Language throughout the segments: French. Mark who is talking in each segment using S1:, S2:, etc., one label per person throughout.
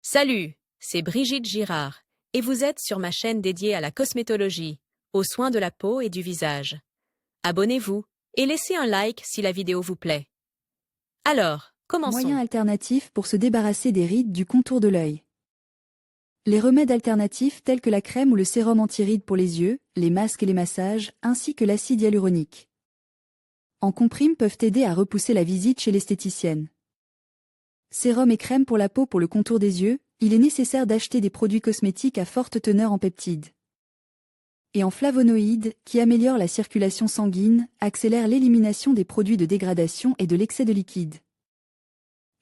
S1: Salut, c'est Brigitte Girard, et vous êtes sur ma chaîne dédiée à la cosmétologie, aux soins de la peau et du visage. Abonnez-vous et laissez un like si la vidéo vous plaît. Alors,
S2: Moyen
S1: commençons.
S2: alternatif pour se débarrasser des rides du contour de l'œil. Les remèdes alternatifs tels que la crème ou le sérum anti-rides pour les yeux, les masques et les massages, ainsi que l'acide hyaluronique en comprime peuvent aider à repousser la visite chez l'esthéticienne. Sérum et crème pour la peau pour le contour des yeux, il est nécessaire d'acheter des produits cosmétiques à forte teneur en peptides et en flavonoïdes qui améliorent la circulation sanguine, accélèrent l'élimination des produits de dégradation et de l'excès de liquide.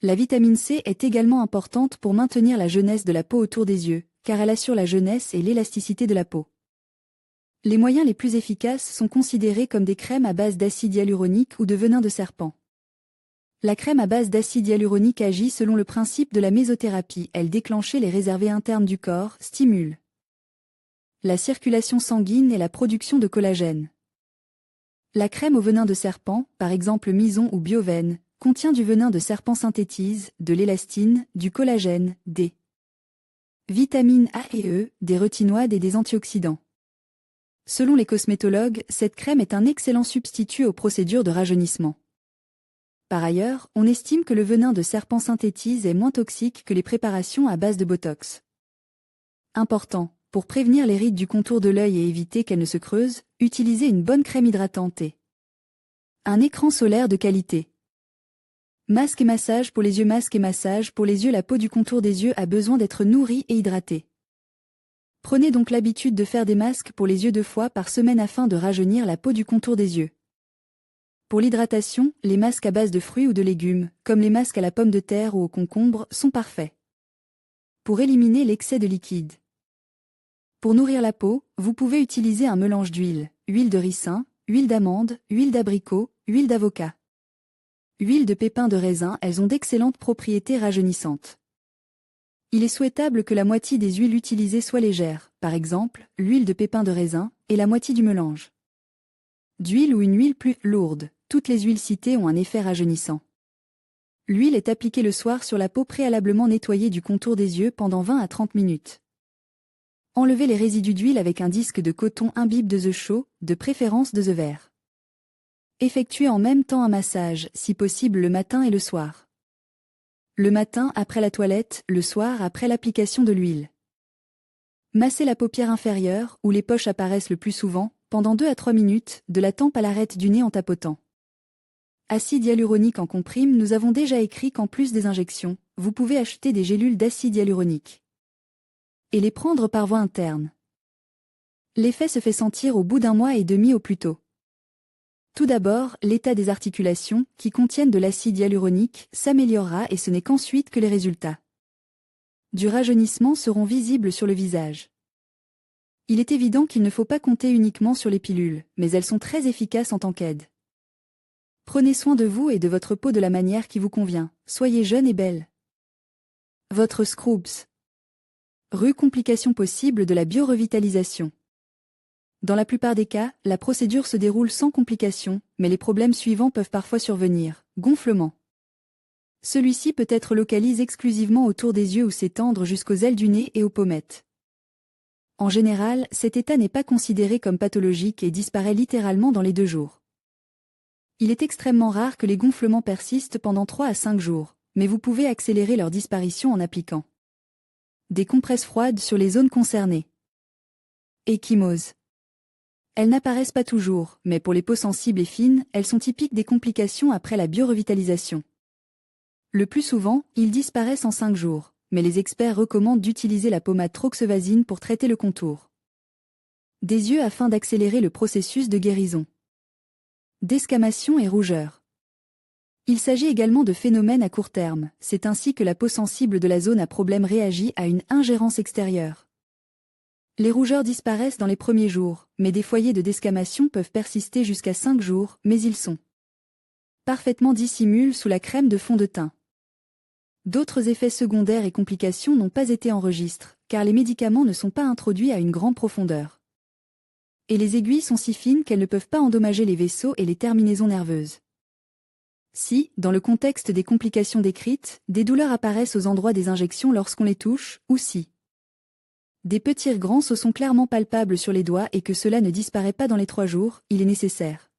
S2: La vitamine C est également importante pour maintenir la jeunesse de la peau autour des yeux, car elle assure la jeunesse et l'élasticité de la peau. Les moyens les plus efficaces sont considérés comme des crèmes à base d'acide hyaluronique ou de venin de serpent. La crème à base d'acide hyaluronique agit selon le principe de la mésothérapie, elle déclenche les réserves internes du corps, stimule la circulation sanguine et la production de collagène. La crème au venin de serpent, par exemple Mison ou Biovène, contient du venin de serpent synthétise, de l'élastine, du collagène, des vitamines A et E, des retinoïdes et des antioxydants. Selon les cosmétologues, cette crème est un excellent substitut aux procédures de rajeunissement. Par ailleurs, on estime que le venin de serpent synthétise est moins toxique que les préparations à base de Botox. Important, pour prévenir les rides du contour de l'œil et éviter qu'elles ne se creusent, utilisez une bonne crème hydratante et un écran solaire de qualité. Masque et massage pour les yeux. Masque et massage pour les yeux. La peau du contour des yeux a besoin d'être nourrie et hydratée. Prenez donc l'habitude de faire des masques pour les yeux 2 fois par semaine afin de rajeunir la peau du contour des yeux. Pour l'hydratation, les masques à base de fruits ou de légumes, comme les masques à la pomme de terre ou au concombre, sont parfaits pour éliminer l'excès de liquide. Pour nourrir la peau, vous pouvez utiliser un mélange d'huile, huile de ricin, huile d'amande, huile d'abricot, huile d'avocat. Huile de pépins de raisin, elles ont d'excellentes propriétés rajeunissantes. Il est souhaitable que la moitié des huiles utilisées soit légère, par exemple, l'huile de pépins de raisin, et la moitié du mélange d'huile ou une huile plus lourde. Toutes les huiles citées ont un effet rajeunissant. L'huile est appliquée le soir sur la peau préalablement nettoyée du contour des yeux pendant 20 à 30 minutes. Enlevez les résidus d'huile avec un disque de coton imbibe de œuf chaud, de préférence de œuf vert. Effectuez en même temps un massage, si possible le matin et le soir. Le matin après la toilette, le soir après l'application de l'huile. Massez la paupière inférieure, où les poches apparaissent le plus souvent, pendant 2 à 3 minutes, de la tempe à l'arête du nez en tapotant. Acide hyaluronique en comprime. Nous avons déjà écrit qu'en plus des injections, vous pouvez acheter des gélules d'acide hyaluronique et les prendre par voie interne. L'effet se fait sentir au bout d'1 mois et demi au plus tôt. Tout d'abord, l'état des articulations, qui contiennent de l'acide hyaluronique, s'améliorera et ce n'est qu'ensuite que les résultats du rajeunissement seront visibles sur le visage. Il est évident qu'il ne faut pas compter uniquement sur les pilules, mais elles sont très efficaces en tant qu'aide. Prenez soin de vous et de votre peau de la manière qui vous convient, soyez jeune et belle. Votre Scrubs. Complications possibles de la biorevitalisation. Dans la plupart des cas, la procédure se déroule sans complications, mais les problèmes suivants peuvent parfois survenir. Gonflement. Celui-ci peut être localisé exclusivement autour des yeux ou s'étendre jusqu'aux ailes du nez et aux pommettes. En général, cet état n'est pas considéré comme pathologique et disparaît littéralement dans les 2 jours. Il est extrêmement rare que les gonflements persistent pendant 3 à 5 jours, mais vous pouvez accélérer leur disparition en appliquant des compresses froides sur les zones concernées. Ecchymose. Elles n'apparaissent pas toujours, mais pour les peaux sensibles et fines, elles sont typiques des complications après la biorevitalisation. Le plus souvent, ils disparaissent en 5 jours, mais les experts recommandent d'utiliser la pommade troxevazine pour traiter le contour des yeux afin d'accélérer le processus de guérison. Desquamation et rougeur. Il s'agit également de phénomènes à court terme, c'est ainsi que la peau sensible de la zone à problème réagit à une ingérence extérieure. Les rougeurs disparaissent dans les premiers jours, mais des foyers de desquamation peuvent persister jusqu'à 5 jours, mais ils sont parfaitement dissimulés sous la crème de fond de teint. D'autres effets secondaires et complications n'ont pas été enregistrés, car les médicaments ne sont pas introduits à une grande profondeur. Et les aiguilles sont si fines qu'elles ne peuvent pas endommager les vaisseaux et les terminaisons nerveuses. Si, dans le contexte des complications décrites, des douleurs apparaissent aux endroits des injections lorsqu'on les touche, ou si des petits grands sont clairement palpables sur les doigts et que cela ne disparaît pas dans les 3 jours, il est nécessaire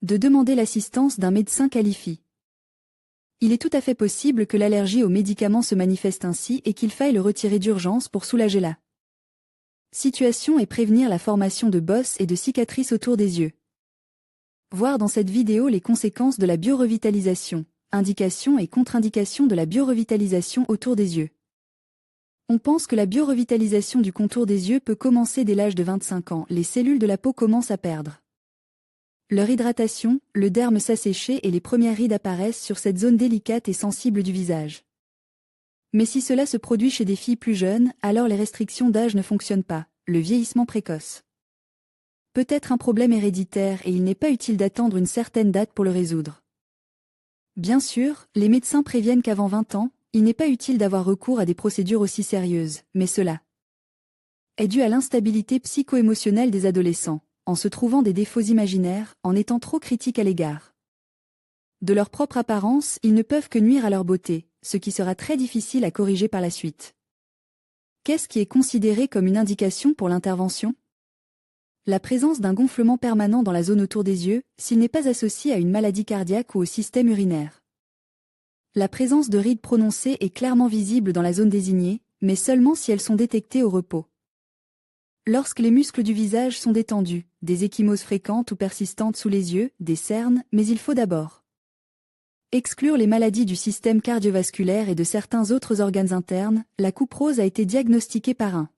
S2: de demander l'assistance d'un médecin qualifié. Il est tout à fait possible que l'allergie aux médicaments se manifeste ainsi et qu'il faille le retirer d'urgence pour soulager la situation et prévenir la formation de bosses et de cicatrices autour des yeux. Voir dans cette vidéo les conséquences de la biorevitalisation, indications et contre-indications de la biorevitalisation autour des yeux. On pense que la biorevitalisation du contour des yeux peut commencer dès l'âge de 25 ans. Les cellules de la peau commencent à perdre leur hydratation, le derme s'assécher et les premières rides apparaissent sur cette zone délicate et sensible du visage. Mais si cela se produit chez des filles plus jeunes, alors les restrictions d'âge ne fonctionnent pas, le vieillissement précoce peut être un problème héréditaire et il n'est pas utile d'attendre une certaine date pour le résoudre. Bien sûr, les médecins préviennent qu'avant 20 ans, il n'est pas utile d'avoir recours à des procédures aussi sérieuses, mais cela est dû à l'instabilité psycho-émotionnelle des adolescents, en se trouvant des défauts imaginaires, en étant trop critiques à l'égard de leur propre apparence, ils ne peuvent que nuire à leur beauté, ce qui sera très difficile à corriger par la suite. Qu'est-ce qui est considéré comme une indication pour l'intervention ? La présence d'un gonflement permanent dans la zone autour des yeux, s'il n'est pas associé à une maladie cardiaque ou au système urinaire. La présence de rides prononcées est clairement visible dans la zone désignée, mais seulement si elles sont détectées au repos. Lorsque les muscles du visage sont détendus, des ecchymoses fréquentes ou persistantes sous les yeux, des cernes, mais il faut d'abord exclure les maladies du système cardiovasculaire et de certains autres organes internes. La couperose a été diagnostiquée par un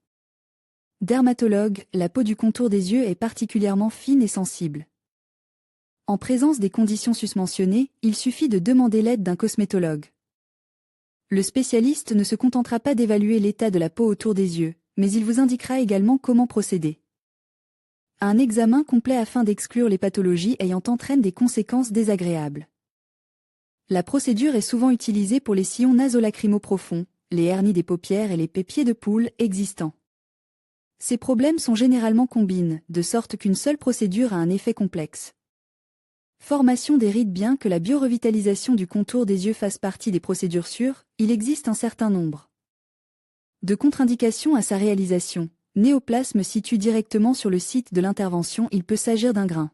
S2: dermatologue. La peau du contour des yeux est particulièrement fine et sensible. En présence des conditions susmentionnées, il suffit de demander l'aide d'un cosmétologue. Le spécialiste ne se contentera pas d'évaluer l'état de la peau autour des yeux, mais il vous indiquera également comment procéder à un examen complet afin d'exclure les pathologies ayant entraîné des conséquences désagréables. La procédure est souvent utilisée pour les sillons nasolacrymaux profonds, les hernies des paupières et les pieds de poule existants. Ces problèmes sont généralement combinés, de sorte qu'une seule procédure a un effet complexe. Formation des rides. Bien que la biorevitalisation du contour des yeux fasse partie des procédures sûres, il existe un certain nombre de contre-indications à sa réalisation. Néoplasme situe directement sur le site de l'intervention. Il peut s'agir d'un grain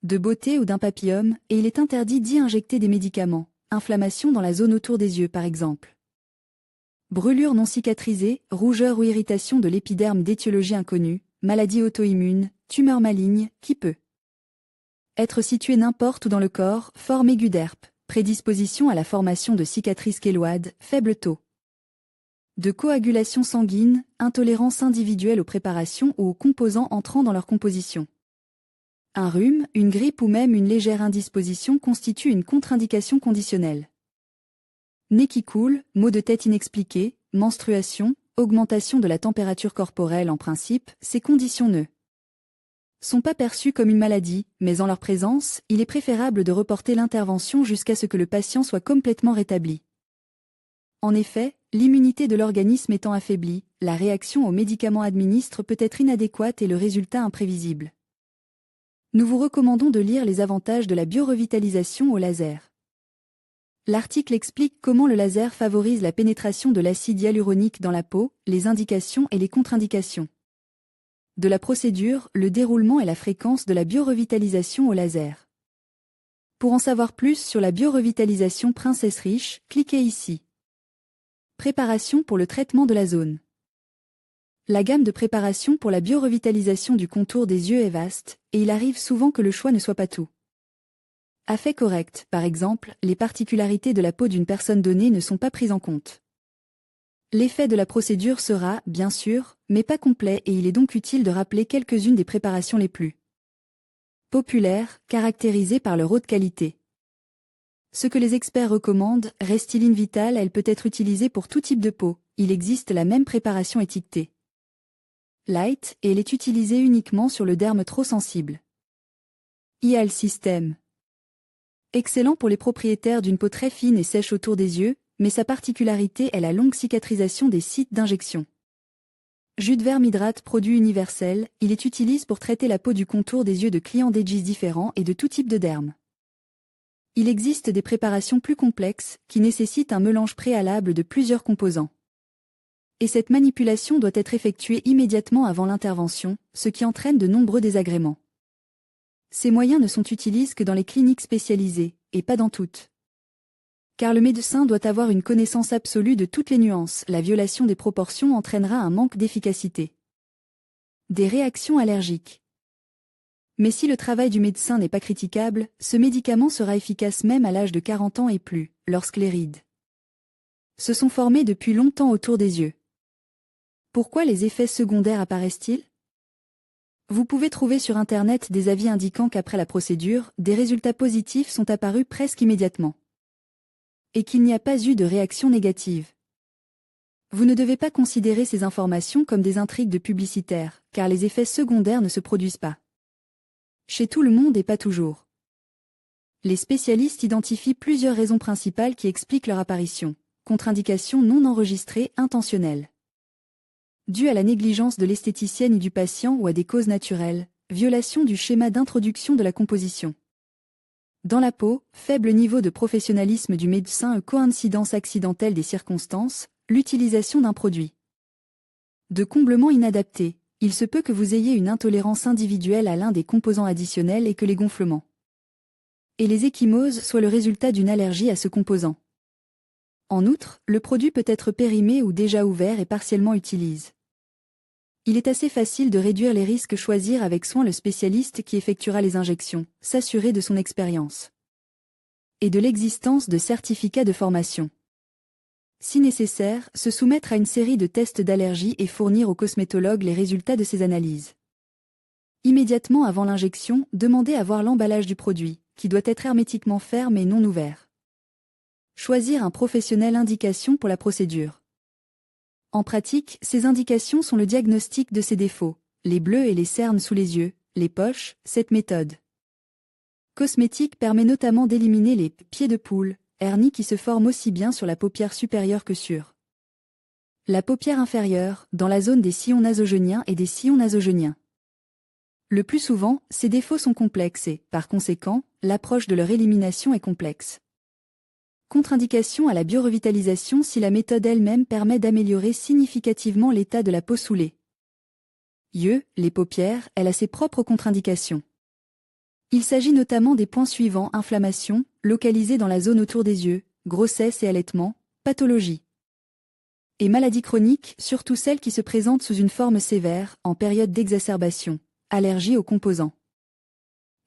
S2: de beauté ou d'un papillome, et il est interdit d'y injecter des médicaments. Inflammation dans la zone autour des yeux par exemple. Brûlure non cicatrisée, rougeur ou irritation de l'épiderme d'étiologie inconnue, maladie auto-immune, tumeur maligne, qui peut être située n'importe où dans le corps, forme aiguë d'herpes, prédisposition à la formation de cicatrices kéloïdes, faible taux de coagulation sanguine, intolérance individuelle aux préparations ou aux composants entrant dans leur composition. Un rhume, une grippe ou même une légère indisposition constituent une contre-indication conditionnelle. Nez qui coule, maux de tête inexpliqués, menstruation, augmentation de la température corporelle. En principe, ces conditions ne sont pas perçues comme une maladie, mais en leur présence, il est préférable de reporter l'intervention jusqu'à ce que le patient soit complètement rétabli. En effet, l'immunité de l'organisme étant affaiblie, la réaction aux médicaments administrés peut être inadéquate et le résultat imprévisible. Nous vous recommandons de lire les avantages de la biorevitalisation au laser. L'article explique comment le laser favorise la pénétration de l'acide hyaluronique dans la peau, les indications et les contre-indications de la procédure, le déroulement et la fréquence de la biorevitalisation au laser. Pour en savoir plus sur la biorevitalisation Princesse Riche, cliquez ici. Préparation pour le traitement de la zone. La gamme de préparation pour la biorevitalisation du contour des yeux est vaste, et il arrive souvent que le choix ne soit pas tout à fait correct. Par exemple, les particularités de la peau d'une personne donnée ne sont pas prises en compte. L'effet de la procédure sera, bien sûr, mais pas complet et il est donc utile de rappeler quelques-unes des préparations les plus populaires, caractérisées par leur haute qualité. Ce que les experts recommandent, Restylane Vital, elle peut être utilisée pour tout type de peau. Il existe la même préparation étiquetée Light, et elle est utilisée uniquement sur le derme trop sensible. IAL System. Excellent pour les propriétaires d'une peau très fine et sèche autour des yeux, mais sa particularité est la longue cicatrisation des sites d'injection. Jus de verme hydrate produit universel, il est utilisé pour traiter la peau du contour des yeux de clients d'ages différents et de tout type de derme. Il existe des préparations plus complexes, qui nécessitent un mélange préalable de plusieurs composants. Et cette manipulation doit être effectuée immédiatement avant l'intervention, ce qui entraîne de nombreux désagréments. Ces moyens ne sont utilisés que dans les cliniques spécialisées, et pas dans toutes. Car le médecin doit avoir une connaissance absolue de toutes les nuances, la violation des proportions entraînera un manque d'efficacité. Des réactions allergiques. Mais si le travail du médecin n'est pas critiquable, ce médicament sera efficace même à l'âge de 40 ans et plus, lorsque les rides se sont formées depuis longtemps autour des yeux. Pourquoi les effets secondaires apparaissent-ils? Vous pouvez trouver sur Internet des avis indiquant qu'après la procédure, des résultats positifs sont apparus presque immédiatement. Et qu'il n'y a pas eu de réaction négative. Vous ne devez pas considérer ces informations comme des intrigues de publicitaires, car les effets secondaires ne se produisent pas chez tout le monde et pas toujours. Les spécialistes identifient plusieurs raisons principales qui expliquent leur apparition. Contre-indication non enregistrée intentionnelle. Due à la négligence de l'esthéticienne et du patient ou à des causes naturelles, violation du schéma d'introduction de la composition. Dans la peau, faible niveau de professionnalisme du médecin, coïncidence accidentelle des circonstances, l'utilisation d'un produit de comblement inadapté. Il se peut que vous ayez une intolérance individuelle à l'un des composants additionnels et que les gonflements et les ecchymoses soient le résultat d'une allergie à ce composant. En outre, le produit peut être périmé ou déjà ouvert et partiellement utilisé. Il est assez facile de réduire les risques, choisir avec soin le spécialiste qui effectuera les injections, s'assurer de son expérience et de l'existence de certificats de formation. Si nécessaire, se soumettre à une série de tests d'allergie et fournir au cosmétologue les résultats de ces analyses. Immédiatement avant l'injection, demandez à voir l'emballage du produit, qui doit être hermétiquement ferme et non ouvert. Choisir un professionnel. Indication pour la procédure. En pratique, ces indications sont le diagnostic de ses défauts, les bleus et les cernes sous les yeux, les poches. Cette méthode cosmétique permet notamment d'éliminer les pieds de poule, hernies qui se forment aussi bien sur la paupière supérieure que sur la paupière inférieure, dans la zone des sillons nasogéniens et des sillons nasogéniens. Le plus souvent, ces défauts sont complexes et, par conséquent, l'approche de leur élimination est complexe. Contre-indication à la biorevitalisation si la méthode elle-même permet d'améliorer significativement l'état de la peau sous les yeux, les paupières. Elle a ses propres contre-indications. Il s'agit notamment des points suivants: inflammation, localisée dans la zone autour des yeux, grossesse et allaitement, pathologie et maladies chroniques, surtout celles qui se présentent sous une forme sévère, en période d'exacerbation, allergie aux composants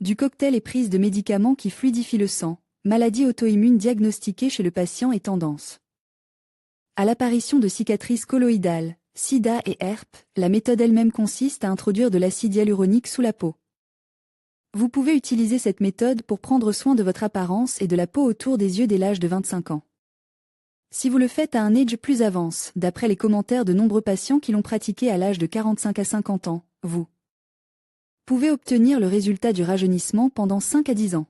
S2: du cocktail et prise de médicaments qui fluidifient le sang, maladie auto-immune diagnostiquée chez le patient et tendance à l'apparition de cicatrices colloïdales, sida et herpes. La méthode elle-même consiste à introduire de l'acide hyaluronique sous la peau. Vous pouvez utiliser cette méthode pour prendre soin de votre apparence et de la peau autour des yeux dès l'âge de 25 ans. Si vous le faites à un âge plus avancé, d'après les commentaires de nombreux patients qui l'ont pratiqué à l'âge de 45 à 50 ans, vous pouvez obtenir le résultat du rajeunissement pendant 5 à 10 ans.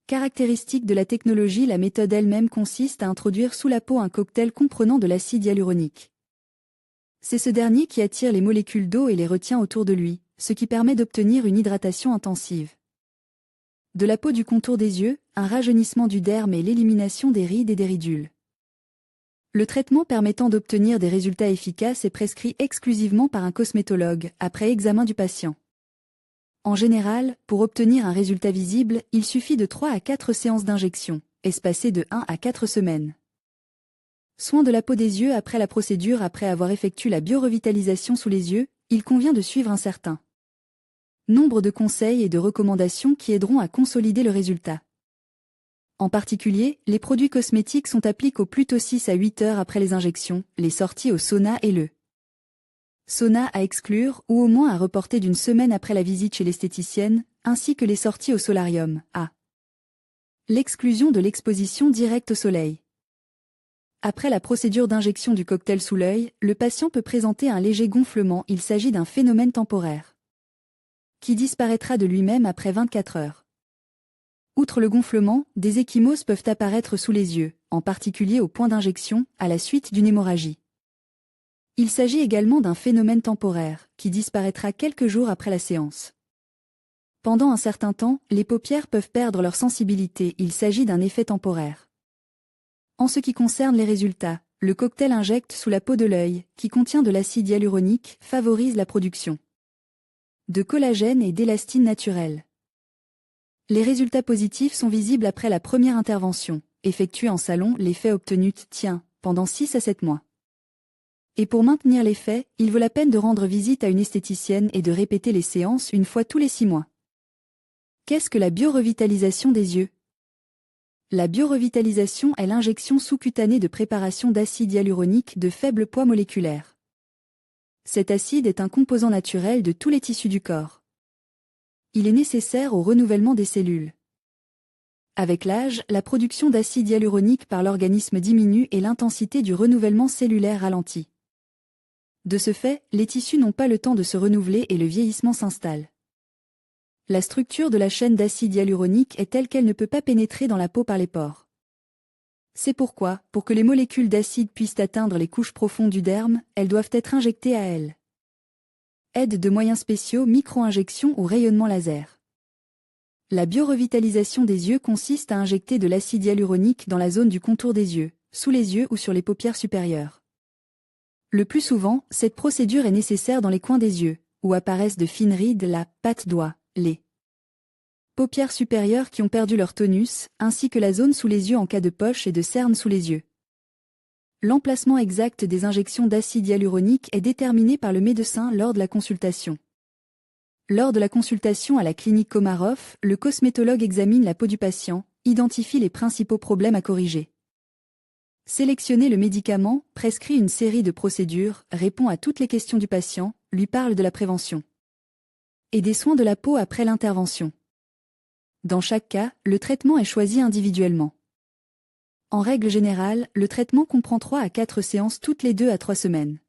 S2: Caractéristique de la technologie: la méthode elle-même consiste à introduire sous la peau un cocktail comprenant de l'acide hyaluronique. C'est ce dernier qui attire les molécules d'eau et les retient autour de lui, ce qui permet d'obtenir une hydratation intensive de la peau, du contour des yeux, un rajeunissement du derme et l'élimination des rides et des ridules. Le traitement permettant d'obtenir des résultats efficaces est prescrit exclusivement par un cosmétologue, après examen du patient. En général, pour obtenir un résultat visible, il suffit de 3 à 4 séances d'injection, espacées de 1 à 4 semaines. Soin de la peau des yeux après la procédure. Après avoir effectué la biorevitalisation sous les yeux, il convient de suivre un certain nombre de conseils et de recommandations qui aideront à consolider le résultat. En particulier, les produits cosmétiques sont appliqués au plus tôt 6 à 8 heures après les injections, les sorties au sauna et le sauna à exclure ou au moins à reporter d'1 semaine après la visite chez l'esthéticienne, ainsi que les sorties au solarium, à l'exclusion de l'exposition directe au soleil. Après la procédure d'injection du cocktail sous l'œil, le patient peut présenter un léger gonflement. Il s'agit d'un phénomène temporaire qui disparaîtra de lui-même après 24 heures. Outre le gonflement, des ecchymoses peuvent apparaître sous les yeux, en particulier au point d'injection, à la suite d'une hémorragie. Il s'agit également d'un phénomène temporaire, qui disparaîtra quelques jours après la séance. Pendant un certain temps, les paupières peuvent perdre leur sensibilité, il s'agit d'un effet temporaire. En ce qui concerne les résultats, le cocktail injecté sous la peau de l'œil, qui contient de l'acide hyaluronique, favorise la production de collagène et d'élastine naturelle. Les résultats positifs sont visibles après la première intervention, effectuée en salon, l'effet obtenu tient pendant 6 à 7 mois. Et pour maintenir l'effet, il vaut la peine de rendre visite à une esthéticienne et de répéter les séances une fois tous les 6 mois. Qu'est-ce que la biorevitalisation des yeux? La biorevitalisation est l'injection sous-cutanée de préparation d'acide hyaluronique de faible poids moléculaire. Cet acide est un composant naturel de tous les tissus du corps. Il est nécessaire au renouvellement des cellules. Avec l'âge, la production d'acide hyaluronique par l'organisme diminue et l'intensité du renouvellement cellulaire ralentit. De ce fait, les tissus n'ont pas le temps de se renouveler et le vieillissement s'installe. La structure de la chaîne d'acide hyaluronique est telle qu'elle ne peut pas pénétrer dans la peau par les pores. C'est pourquoi, pour que les molécules d'acide puissent atteindre les couches profondes du derme, elles doivent être injectées à elles. Aide de moyens spéciaux, micro-injection ou rayonnement laser. La biorevitalisation des yeux consiste à injecter de l'acide hyaluronique dans la zone du contour des yeux, sous les yeux ou sur les paupières supérieures. Le plus souvent, cette procédure est nécessaire dans les coins des yeux, où apparaissent de fines rides, la patte-doigt, les paupières supérieures qui ont perdu leur tonus, ainsi que la zone sous les yeux en cas de poche et de cerne sous les yeux. L'emplacement exact des injections d'acide hyaluronique est déterminé par le médecin lors de la consultation. Lors de la consultation à la clinique Komarov, le cosmétologue examine la peau du patient, identifie les principaux problèmes à corriger. Sélectionner le médicament, prescrit une série de procédures, répond à toutes les questions du patient, lui parle de la prévention et des soins de la peau après l'intervention. Dans chaque cas, le traitement est choisi individuellement. En règle générale, le traitement comprend 3 à 4 séances toutes les 2 à 3 semaines.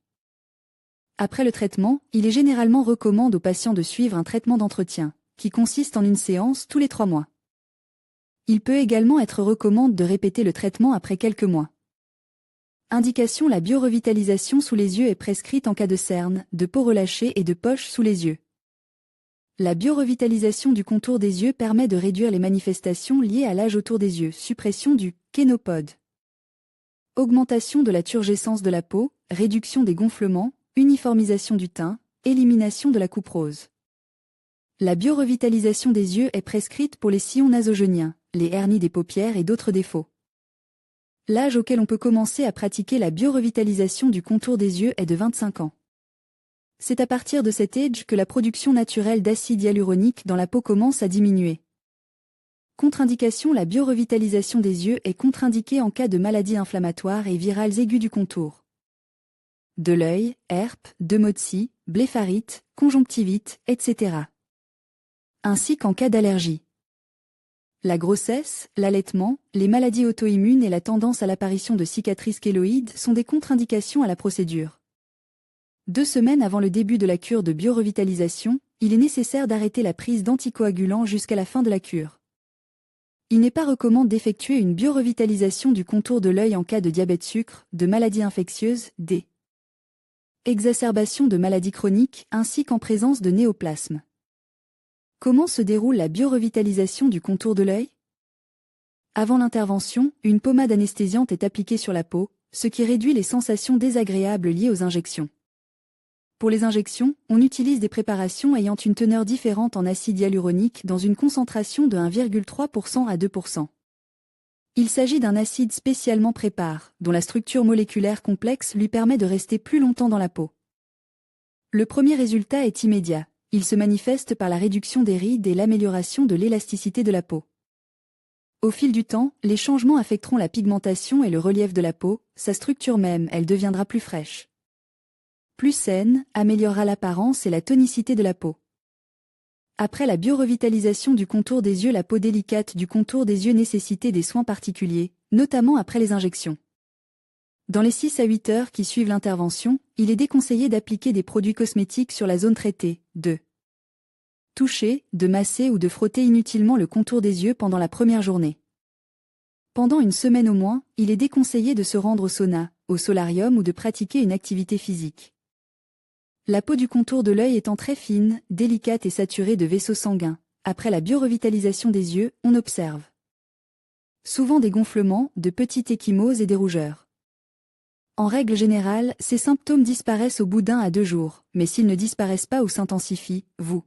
S2: Après le traitement, il est généralement recommandé aux patients de suivre un traitement d'entretien, qui consiste en une séance tous les 3 mois. Il peut également être recommandé de répéter le traitement après quelques mois. Indication: la biorevitalisation sous les yeux est prescrite en cas de cerne, de peau relâchée et de poche sous les yeux. La biorevitalisation du contour des yeux permet de réduire les manifestations liées à l'âge autour des yeux, suppression du kénopode, augmentation de la turgescence de la peau, réduction des gonflements, uniformisation du teint, élimination de la coupe rose. La biorevitalisation des yeux est prescrite pour les sillons nasogéniens, les hernies des paupières et d'autres défauts. L'âge auquel on peut commencer à pratiquer la biorevitalisation du contour des yeux est de 25 ans. C'est à partir de cet âge que la production naturelle d'acide hyaluronique dans la peau commence à diminuer. Contre-indication: la biorevitalisation des yeux est contre-indiquée en cas de maladies inflammatoires et virales aiguës du contour de l'œil, herpes, pneumotzie, blépharite, conjonctivite, etc. Ainsi qu'en cas d'allergie. La grossesse, l'allaitement, les maladies auto-immunes et la tendance à l'apparition de cicatrices kéloïdes sont des contre-indications à la procédure. 2 semaines avant le début de la cure de biorevitalisation, il est nécessaire d'arrêter la prise d'anticoagulants jusqu'à la fin de la cure. Il n'est pas recommandé d'effectuer une biorevitalisation du contour de l'œil en cas de diabète sucre, de maladies infectieuses, exacerbation de maladies chroniques, ainsi qu'en présence de néoplasmes. Comment se déroule la biorevitalisation du contour de l'œil? Avant l'intervention, une pommade anesthésiante est appliquée sur la peau, ce qui réduit les sensations désagréables liées aux injections. Pour les injections, on utilise des préparations ayant une teneur différente en acide hyaluronique dans une concentration de 1,3% à 2%. Il s'agit d'un acide spécialement préparé, dont la structure moléculaire complexe lui permet de rester plus longtemps dans la peau. Le premier résultat est immédiat. Il se manifeste par la réduction des rides et l'amélioration de l'élasticité de la peau. Au fil du temps, les changements affecteront la pigmentation et le relief de la peau, sa structure même, elle deviendra plus fraîche, plus saine, améliorera l'apparence et la tonicité de la peau. Après la biorevitalisation du contour des yeux, la peau délicate du contour des yeux nécessitait des soins particuliers, notamment après les injections. Dans les 6 à 8 heures qui suivent l'intervention, il est déconseillé d'appliquer des produits cosmétiques sur la zone traitée, de toucher, de masser ou de frotter inutilement le contour des yeux pendant la première journée. Pendant une semaine au moins, il est déconseillé de se rendre au sauna, au solarium ou de pratiquer une activité physique. La peau du contour de l'œil étant très fine, délicate et saturée de vaisseaux sanguins, après la biorevitalisation des yeux, on observe souvent des gonflements, de petites ecchymoses et des rougeurs. En règle générale, ces symptômes disparaissent au bout d'1 à 2 jours, mais s'ils ne disparaissent pas ou s'intensifient, vous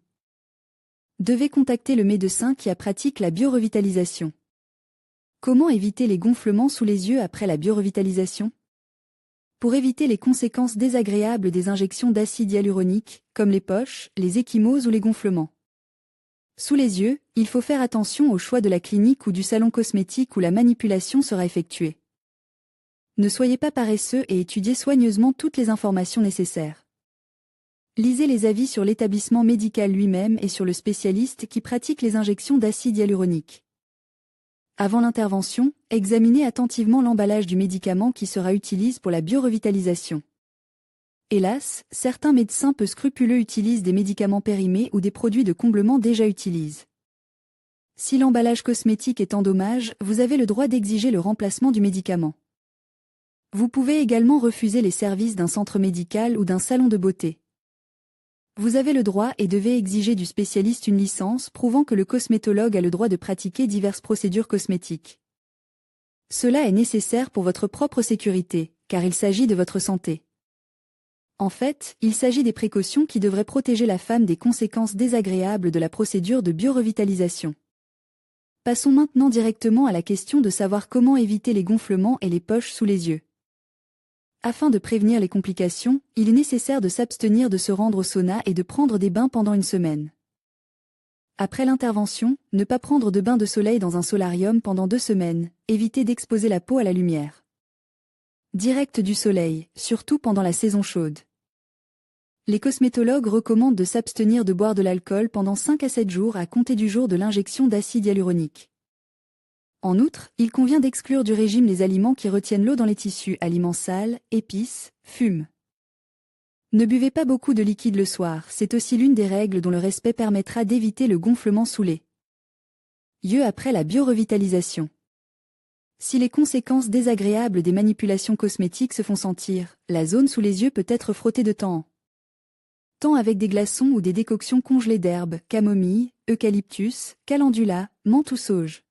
S2: devez contacter le médecin qui pratique la biorevitalisation. Comment éviter les gonflements sous les yeux après la biorevitalisation? Pour éviter les conséquences désagréables des injections d'acide hyaluronique, comme les poches, les ecchymoses ou les gonflements sous les yeux, il faut faire attention au choix de la clinique ou du salon cosmétique où la manipulation sera effectuée. Ne soyez pas paresseux et étudiez soigneusement toutes les informations nécessaires. Lisez les avis sur l'établissement médical lui-même et sur le spécialiste qui pratique les injections d'acide hyaluronique. Avant l'intervention, examinez attentivement l'emballage du médicament qui sera utilisé pour la biorevitalisation. Hélas, certains médecins peu scrupuleux utilisent des médicaments périmés ou des produits de comblement déjà utilisés. Si l'emballage cosmétique est en dommage, vous avez le droit d'exiger le remplacement du médicament. Vous pouvez également refuser les services d'un centre médical ou d'un salon de beauté. Vous avez le droit et devez exiger du spécialiste une licence prouvant que le cosmétologue a le droit de pratiquer diverses procédures cosmétiques. Cela est nécessaire pour votre propre sécurité, car il s'agit de votre santé. En fait, il s'agit des précautions qui devraient protéger la femme des conséquences désagréables de la procédure de biorevitalisation. Passons maintenant directement à la question de savoir comment éviter les gonflements et les poches sous les yeux. Afin de prévenir les complications, il est nécessaire de s'abstenir de se rendre au sauna et de prendre des bains pendant une semaine. Après l'intervention, ne pas prendre de bain de soleil dans un solarium pendant 2 semaines, éviter d'exposer la peau à la lumière directe du soleil, surtout pendant la saison chaude. Les cosmétologues recommandent de s'abstenir de boire de l'alcool pendant 5 à 7 jours à compter du jour de l'injection d'acide hyaluronique. En outre, il convient d'exclure du régime les aliments qui retiennent l'eau dans les tissus, aliments sales, épices, fumes. Ne buvez pas beaucoup de liquide le soir, c'est aussi l'une des règles dont le respect permettra d'éviter le gonflement sous les yeux après la biorevitalisation. Si les conséquences désagréables des manipulations cosmétiques se font sentir, la zone sous les yeux peut être frottée de temps en temps avec des glaçons ou des décoctions congelées d'herbes, camomille, eucalyptus, calendula, menthe ou sauge.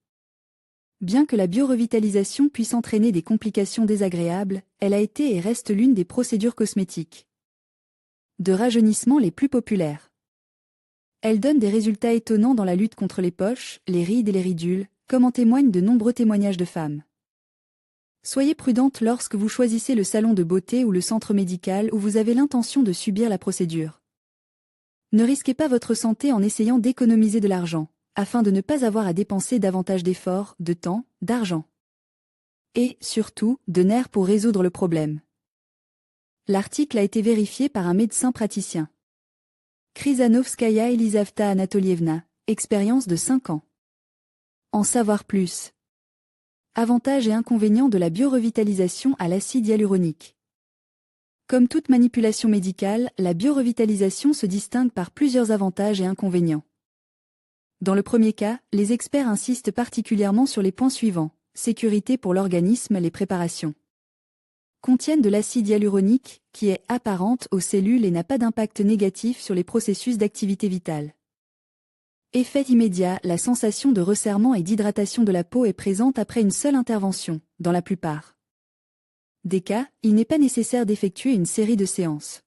S2: Bien que la biorevitalisation puisse entraîner des complications désagréables, elle a été et reste l'une des procédures cosmétiques de rajeunissement les plus populaires. Elle donne des résultats étonnants dans la lutte contre les poches, les rides et les ridules, comme en témoignent de nombreux témoignages de femmes. Soyez prudente lorsque vous choisissez le salon de beauté ou le centre médical où vous avez l'intention de subir la procédure. Ne risquez pas votre santé en essayant d'économiser de l'argent, afin de ne pas avoir à dépenser davantage d'efforts, de temps, d'argent. Et, surtout, de nerfs pour résoudre le problème. L'article a été vérifié par un médecin praticien. Krizanovskaya Elisaveta Anatolievna, expérience de 5 ans. En savoir plus. Avantages et inconvénients de la biorevitalisation à l'acide hyaluronique. Comme toute manipulation médicale, la biorevitalisation se distingue par plusieurs avantages et inconvénients. Dans le premier cas, les experts insistent particulièrement sur les points suivants: sécurité pour l'organisme, les préparations contiennent de l'acide hyaluronique, qui est apparente aux cellules et n'a pas d'impact négatif sur les processus d'activité vitale. Effet immédiat, la sensation de resserrement et d'hydratation de la peau est présente après une seule intervention, dans la plupart des cas, il n'est pas nécessaire d'effectuer une série de séances.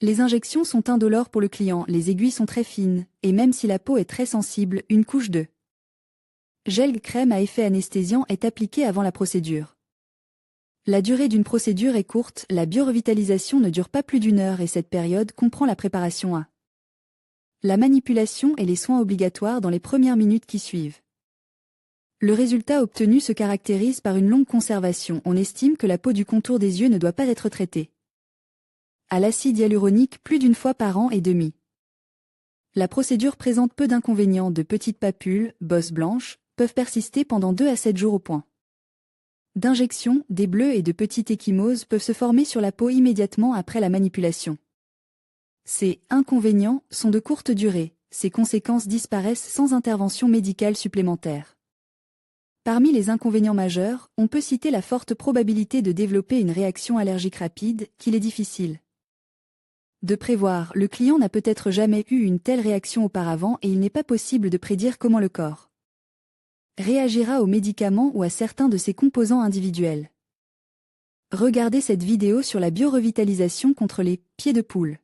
S2: Les injections sont indolores pour le client, les aiguilles sont très fines, et même si la peau est très sensible, une couche de gel crème à effet anesthésiant est appliquée avant la procédure. La durée d'une procédure est courte, la biorevitalisation ne dure pas plus d'1 heure et cette période comprend la préparation à la manipulation et les soins obligatoires dans les premières minutes qui suivent. Le résultat obtenu se caractérise par une longue conservation. On estime que la peau du contour des yeux ne doit pas être traitée à l'acide hyaluronique plus d'1 fois par an et demi. La procédure présente peu d'inconvénients, de petites papules, bosses blanches, peuvent persister pendant 2 à 7 jours au point d'injection, des bleus et de petites ecchymoses peuvent se former sur la peau immédiatement après la manipulation. Ces inconvénients sont de courte durée, ces conséquences disparaissent sans intervention médicale supplémentaire. Parmi les inconvénients majeurs, on peut citer la forte probabilité de développer une réaction allergique rapide, qu'il est difficile De prévoir, le client n'a peut-être jamais eu une telle réaction auparavant et il n'est pas possible de prédire comment le corps réagira aux médicaments ou à certains de ses composants individuels. Regardez cette vidéo sur la biorevitalisation contre les pieds de poule.